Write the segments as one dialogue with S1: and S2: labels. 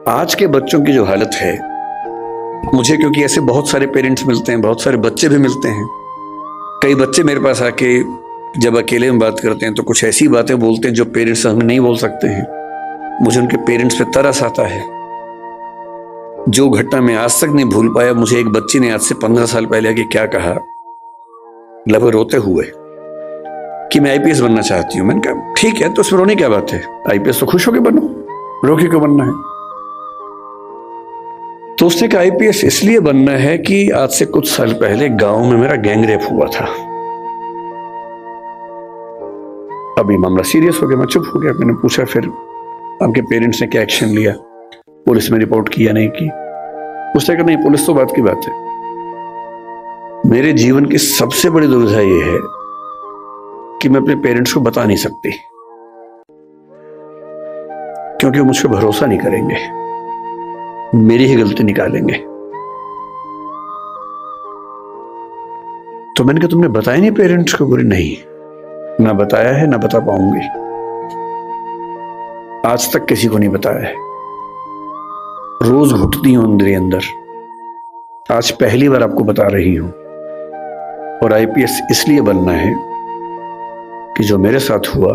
S1: आज के बच्चों की जो हालत है, मुझे क्योंकि ऐसे बहुत सारे पेरेंट्स मिलते हैं, बहुत सारे बच्चे भी मिलते हैं। कई बच्चे मेरे पास आके जब अकेले में बात करते हैं तो कुछ ऐसी बातें बोलते हैं जो पेरेंट्स हमें नहीं बोल सकते हैं। मुझे उनके पेरेंट्स पे तरस आता है। जो घटना मैं आज तक नहीं भूल पाया, मुझे एक बच्ची ने आज से 15 साल पहले आके क्या कहा, लगभग रोते हुए, कि मैं आईपीएस बनना चाहती हूँ। मैंने कहा ठीक है, तो उसमें रोने क्या बात है, आईपीएस तो खुश होकर बनो, रो के क्यों बनना है। तो उसने कहा आईपीएस इसलिए बनना है कि आज से कुछ साल पहले गांव में मेरा गैंग रेप हुआ था। अभी मामला सीरियस हो गया, मैं चुप हो गया। मैंने पूछा फिर आपके पेरेंट्स ने क्या एक्शन लिया, पुलिस में रिपोर्ट किया नहीं की। उसने कहा नहीं, पुलिस तो बात की बात है। मेरे जीवन की सबसे बड़ी दुविधा यह है कि मैं अपने पेरेंट्स को बता नहीं सकती, क्योंकि वो मुझ पर भरोसा नहीं करेंगे, मेरी ही गलती निकालेंगे। तो मैंने कहा तुमने बताया नहीं पेरेंट्स को? बोले नहीं, ना बताया है, ना बता पाऊंगी। आज तक किसी को नहीं बताया है। रोज घुटती हूं अंदर ही अंदर। आज पहली बार आपको बता रही हूं। और आईपीएस इसलिए बनना है कि जो मेरे साथ हुआ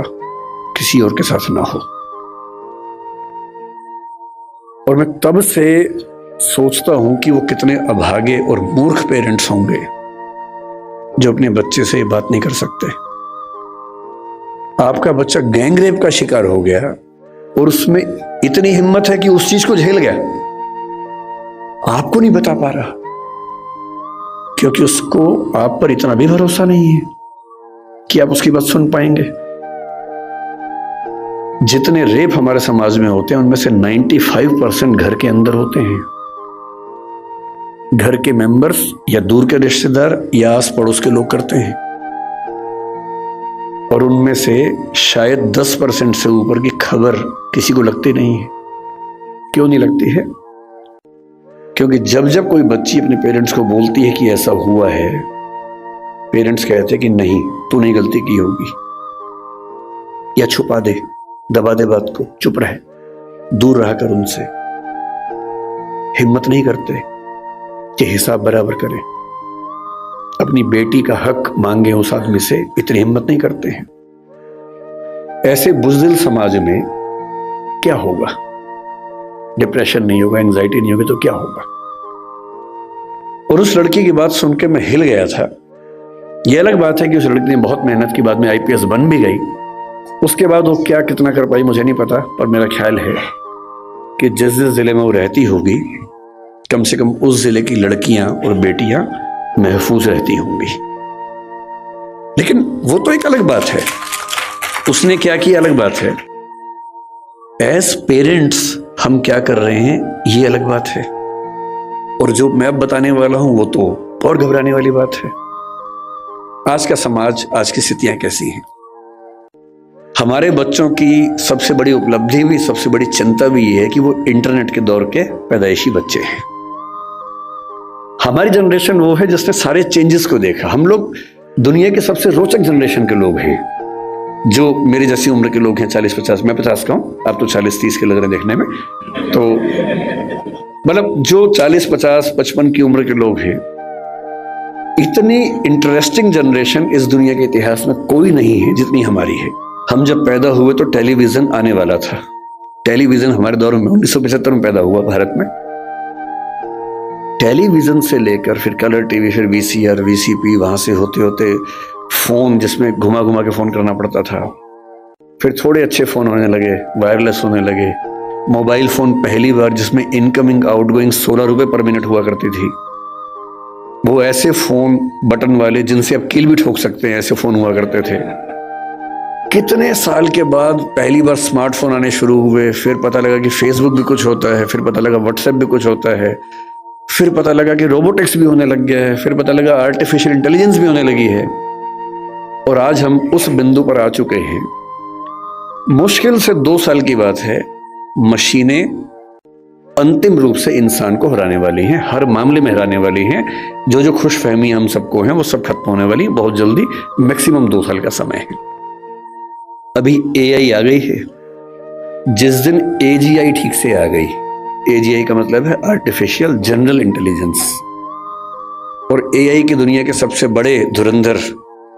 S1: किसी और के साथ ना हो। और मैं तब से सोचता हूं कि वो कितने अभागे और मूर्ख पेरेंट्स होंगे जो अपने बच्चे से ये बात नहीं कर सकते। आपका बच्चा गैंग रेप का शिकार हो गया और उसमें इतनी हिम्मत है कि उस चीज को झेल गया, आपको नहीं बता पा रहा, क्योंकि उसको आप पर इतना भी भरोसा नहीं है कि आप उसकी बात सुन पाएंगे। जितने रेप हमारे समाज में होते हैं उनमें से 95% घर के अंदर होते हैं। घर के मेंबर्स या दूर के रिश्तेदार या आस पड़ोस के लोग करते हैं। और उनमें से शायद 10% से ऊपर की खबर किसी को लगती नहीं है। क्यों नहीं लगती है? क्योंकि जब जब कोई बच्ची अपने पेरेंट्स को बोलती है कि ऐसा हुआ है, पेरेंट्स कहते हैं कि नहीं, तूने गलती की होगी, या छुपा दे, दबा दे बात को, चुप रहे, दूर रहा कर उनसे। हिम्मत नहीं करते कि हिसाब बराबर करें, अपनी बेटी का हक मांगे उस आदमी से, इतनी हिम्मत नहीं करते हैं। ऐसे बुज़दिल समाज में क्या होगा? डिप्रेशन नहीं होगा, एंजाइटी नहीं होगी तो क्या होगा? और उस लड़की की बात सुन के मैं हिल गया था। यह अलग बात है कि उस लड़की ने बहुत मेहनत की, बाद में आईपीएस बन भी गई। उसके बाद वो क्या कितना कर पाई मुझे नहीं पता, पर मेरा ख्याल है कि जिस जिस जिले में वो रहती होगी, कम से कम उस जिले की लड़कियां और बेटियां महफूज रहती होंगी। लेकिन वो तो एक अलग बात है, उसने क्या किया अलग बात है। एज पेरेंट्स हम क्या कर रहे हैं ये अलग बात है। और जो मैं अब बताने वाला हूं वो तो और घबराने वाली बात है। आज का समाज, आज की स्थितियां कैसी हैं? हमारे बच्चों की सबसे बड़ी उपलब्धि भी, सबसे बड़ी चिंता भी ये है कि वो इंटरनेट के दौर के पैदाइशी बच्चे हैं। हमारी जनरेशन वो है जिसने सारे चेंजेस को देखा। हम लोग दुनिया के सबसे रोचक जनरेशन के लोग हैं। जो मेरी जैसी उम्र के लोग हैं, 40-50, मैं 50 का हूं, आप तो 40-30 के लग रहे देखने में, तो मतलब जो 40-50, 55 की उम्र के लोग हैं, इतनी इंटरेस्टिंग जनरेशन इस दुनिया के इतिहास में कोई नहीं है जितनी हमारी है। हम जब पैदा हुए तो टेलीविजन आने वाला था। टेलीविजन हमारे दौर में 1975 में पैदा हुआ भारत में। टेलीविजन से लेकर फिर कलर टीवी, फिर वीसीआर, वीसीपी, वहां से होते होते फोन जिसमें घुमा घुमा के फोन करना पड़ता था। फिर थोड़े अच्छे फोन होने लगे, वायरलेस होने लगे। मोबाइल फोन पहली बार जिसमें इनकमिंग आउटगोइंग 16 रुपए पर मिनट हुआ करती थी। वो ऐसे फोन बटन वाले जिनसे आप कील भी ठोक सकते हैं, ऐसे फोन हुआ करते थे। कितने साल के बाद पहली बार स्मार्टफोन आने शुरू हुए। फिर पता लगा कि फेसबुक भी कुछ होता है, फिर पता लगा व्हाट्सएप भी कुछ होता है, फिर पता लगा कि रोबोटिक्स भी होने लग गया है, फिर पता लगा आर्टिफिशियल इंटेलिजेंस भी होने लगी है। और आज हम उस बिंदु पर आ चुके हैं, मुश्किल से 2 साल की बात है, मशीनें अंतिम रूप से इंसान को हराने वाली हैं, हर मामले में हराने वाली हैं। जो जो खुशफहमी हम सबको हैं वो सब खत्म होने वाली, बहुत जल्दी, मैक्सिमम 2 साल का समय है। अभी एआई आ गई है। जिस दिन एजीआई ठीक से आ गई, AGI का मतलब है आर्टिफिशियल जनरल इंटेलिजेंस। और AI की दुनिया के सबसे बड़े धुरंधर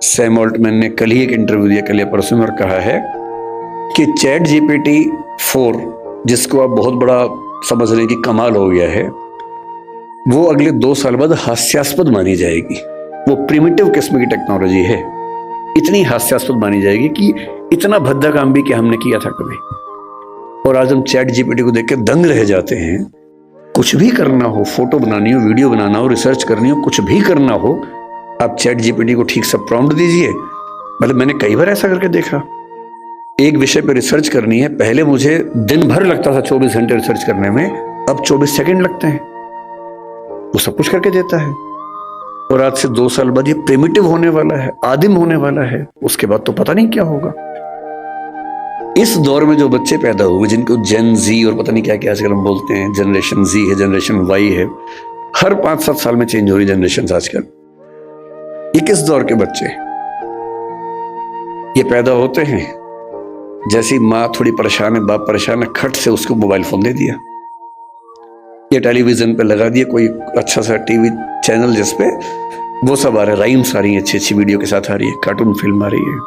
S1: सैम ऑल्टमैन ने कल ही एक इंटरव्यू दिया, कल या परसों में, और कहा है कि ChatGPT-4, जिसको आप बहुत बड़ा समझ रहे हैं कि कमाल हो गया है, वो अगले 2 साल बाद हास्यास्पद मानी जाएगी। वो प्रिमिटिव किस्म की टेक्नोलॉजी है, इतनी हास्यास्पद मानी जाएगी कि इतना भद्दा काम भी क्या हमने किया था कभी। और आज हम ChatGPT को देख के दंग रह जाते हैं। कुछ भी करना हो, फोटो बनानी हो, वीडियो बनाना हो, रिसर्च करनी हो, कुछ भी करना हो, आप ChatGPT को ठीक से प्रॉम्प्ट दीजिए। मतलब मैंने कई बार ऐसा करके देखा, एक विषय पे रिसर्च करनी है, पहले मुझे दिन भर लगता था 24 घंटे रिसर्च करने में, अब 24 सेकंड लगते हैं। वो सब कुछ करके देता है। और आज से 2 साल बाद ये प्रिमिटिव होने वाला है, आदिम होने वाला है। उसके बाद तो पता नहीं क्या होगा। इस दौर में जो बच्चे पैदा हुए, जिनको जेन Z और पता नहीं क्या क्या आजकल हम बोलते हैं, जनरेशन Z है, जनरेशन Y है, हर 5-7 साल में चेंज हो रही जनरेशन आजकल। ये किस दौर के बच्चे? ये पैदा होते हैं जैसी माँ थोड़ी परेशान है, बाप परेशान है, खट से उसको मोबाइल फोन दे दिया, ये टेलीविजन पे लगा दिया कोई अच्छा सा टीवी चैनल जिसपे वो सब आ रहा है, राइम्स आ रही है, अच्छी अच्छी वीडियो के साथ आ रही है, कार्टून फिल्म आ रही है।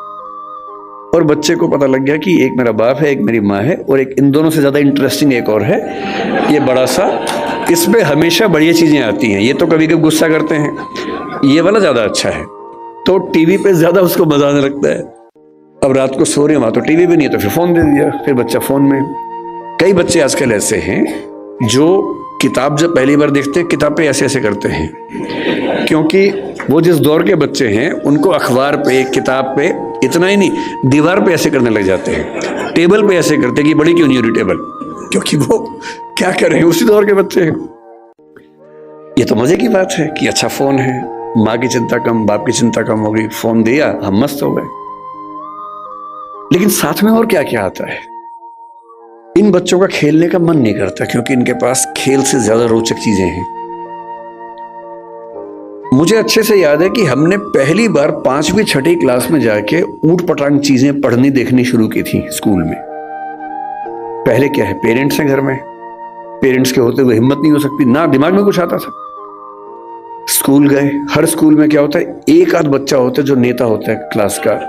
S1: और बच्चे को पता लग गया कि एक मेरा बाप है, एक मेरी माँ है, और एक इन दोनों से ज्यादा इंटरेस्टिंग एक और है, ये बड़ा सा, इसमें हमेशा बढ़िया चीजें आती हैं। ये तो कभी कभी गुस्सा करते हैं, ये वाला ज्यादा अच्छा है, तो टीवी पे ज्यादा उसको मजा आने लगता है। अब रात को सो रहे हैं, वहां तो टीवी भी नहीं है, तो फिर फोन दे दिया, फिर बच्चा फोन में। कई बच्चे आजकल ऐसे हैं जो किताब जब पहली बार देखते हैं, किताब पे ऐसे ऐसे करते हैं, क्योंकि वो जिस दौर के बच्चे हैं उनको अखबार पे, किताब पे, इतना ही नहीं, दीवार पे ऐसे करने लग जाते हैं, टेबल पे ऐसे करते हैं कि बड़ी क्यों नहीं हो रही टेबल, क्योंकि वो क्या कर रहे हैं, उसी दौर के बच्चे हैं। ये तो मजे की बात है कि अच्छा फोन है, माँ की चिंता कम, बाप की चिंता कम हो गई, फोन दिया, हम मस्त हो गए। लेकिन साथ में और क्या क्या आता है? इन बच्चों का खेलने का मन नहीं करता, क्योंकि इनके पास खेल से ज्यादा रोचक चीजें हैं। मुझे अच्छे से याद है कि हमने पहली बार 5वीं 6ठी क्लास में जाके ऊट पटांग चीजें पढ़नी देखनी शुरू की थी स्कूल में। पहले क्या है, पेरेंट्स हैं घर में, पेरेंट्स के होते हुए हिम्मत नहीं हो सकती, ना दिमाग में कुछ आता था। स्कूल गए, हर स्कूल में क्या होता है, एक आध बच्चा होता है जो नेता होता है क्लास का,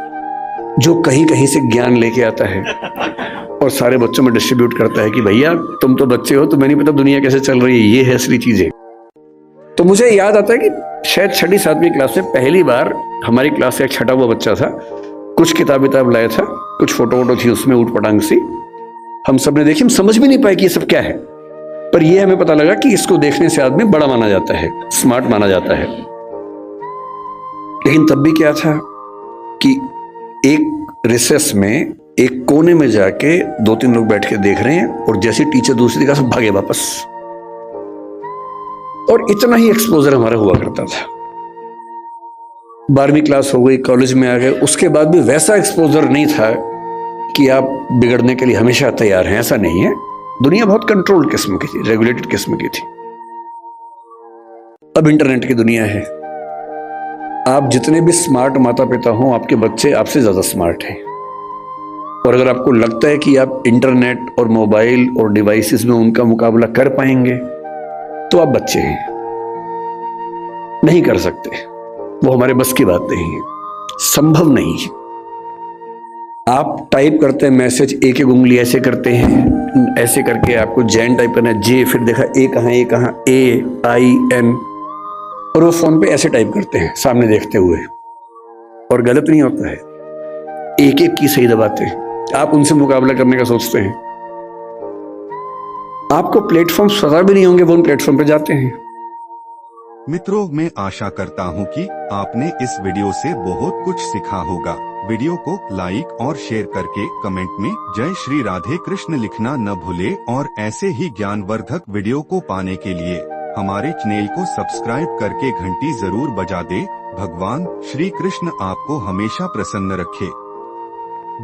S1: जो कहीं कहीं से ज्ञान लेके आता है और सारे बच्चों में डिस्ट्रीब्यूट करता है कि भैया तुम तो बच्चे हो, तुम्हें नहीं पता दुनिया कैसे चल रही है, ये है असली चीजें। तो मुझे याद आता है कि शायद 6ठी 7वीं क्लास में पहली बार हमारी क्लास से एक छठा हुआ बच्चा था, कुछ किताब लाया था, कुछ फोटो वोटो थी उसमें ऊट पटांग सी, हम सब ने देखी, हम समझ भी नहीं पाए कि ये सब क्या है, पर ये हमें पता लगा कि इसको देखने से आदमी बड़ा माना जाता है, स्मार्ट माना जाता है। लेकिन तब भी क्या था कि एक रिसेस में एक कोने में जाके 2-3 लोग बैठ के देख रहे हैं, और जैसे टीचर दूसरी जगह से भागे वापस, और इतना ही एक्सपोजर हमारा हुआ करता था। 12वीं क्लास हो गई, कॉलेज में आ गए, उसके बाद भी वैसा एक्सपोजर नहीं था कि आप बिगड़ने के लिए हमेशा तैयार हैं, ऐसा नहीं है। दुनिया बहुत कंट्रोल्ड किस्म की थी, रेगुलेटेड किस्म की थी। अब इंटरनेट की दुनिया है, आप जितने भी स्मार्ट माता पिता हो, आपके बच्चे आपसे ज्यादा स्मार्ट हैं। और अगर आपको लगता है कि आप इंटरनेट और मोबाइल और डिवाइसेस में उनका मुकाबला कर पाएंगे, तो आप बच्चे हैं, नहीं कर सकते, वो हमारे बस की बात नहीं है, संभव नहीं है। आप टाइप करते हैं मैसेज, एक एक उंगली ऐसे करते हैं, ऐसे करके आपको जैन टाइप करना है, जे, फिर देखा ए कहां, AIN, और वो फोन पे ऐसे टाइप करते हैं सामने देखते हुए, और गलत नहीं होता है, एक एक की सही दबाते हैं। आप उनसे मुकाबला करने का सोचते हैं, आपको प्लेटफॉर्म पता भी नहीं होंगे, वो उन प्लेटफॉर्म पे जाते हैं।
S2: मित्रों, मैं आशा करता हूं कि आपने इस वीडियो से बहुत कुछ सीखा होगा। वीडियो को लाइक और शेयर करके कमेंट में जय श्री राधे कृष्ण लिखना न भूले, और ऐसे ही ज्ञानवर्धक वीडियो को पाने के लिए हमारे चैनल को सब्सक्राइब करके घंटी जरूर बजा दे। भगवान श्री कृष्ण आपको हमेशा प्रसन्न रखे।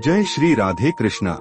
S2: जय श्री राधे कृष्णा।